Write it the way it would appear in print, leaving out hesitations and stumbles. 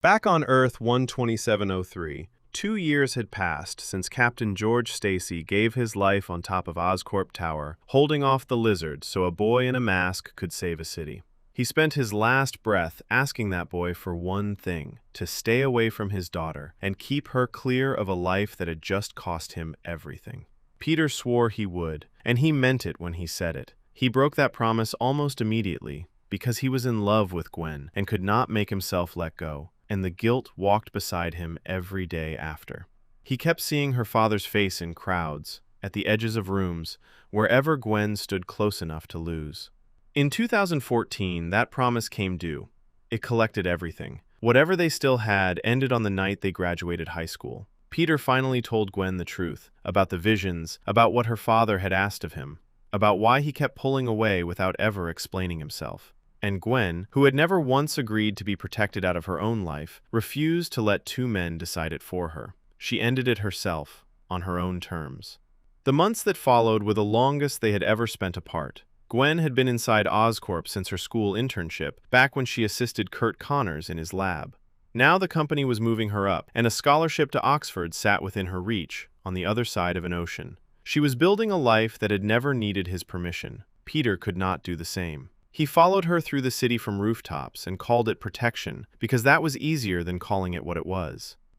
Back on Earth 12703, 2 years had passed since Captain George Stacy gave his life on top of Oscorp Tower, holding off the lizard so a boy in a mask could save a city. He spent his last breath asking that boy for one thing: to stay away from his daughter and keep her clear of a life that had just cost him everything. Peter swore he would, and he meant it when he said it. He broke that promise almost immediately because he was in love with Gwen and could not make himself let go, and the guilt walked beside him every day after. He kept seeing her father's face in crowds, at the edges of rooms, wherever Gwen stood close enough to lose. In 2014, that promise came due. It collected everything. Whatever they still had ended on the night they graduated high school. Peter finally told Gwen the truth, about the visions, about what her father had asked of him, about why he kept pulling away without ever explaining himself. And Gwen, who had never once agreed to be protected out of her own life, refused to let two men decide it for her. She ended it herself, on her own terms. The months that followed were the longest they had ever spent apart. Gwen had been inside Oscorp since her school internship, back when she assisted Kurt Connors in his lab. Now the company was moving her up, and a scholarship to Oxford sat within her reach, on the other side of an ocean. She was building a life that had never needed his permission. Peter could not do the same. He followed her through the city from rooftops and called it protection, because that was easier than calling it what it was.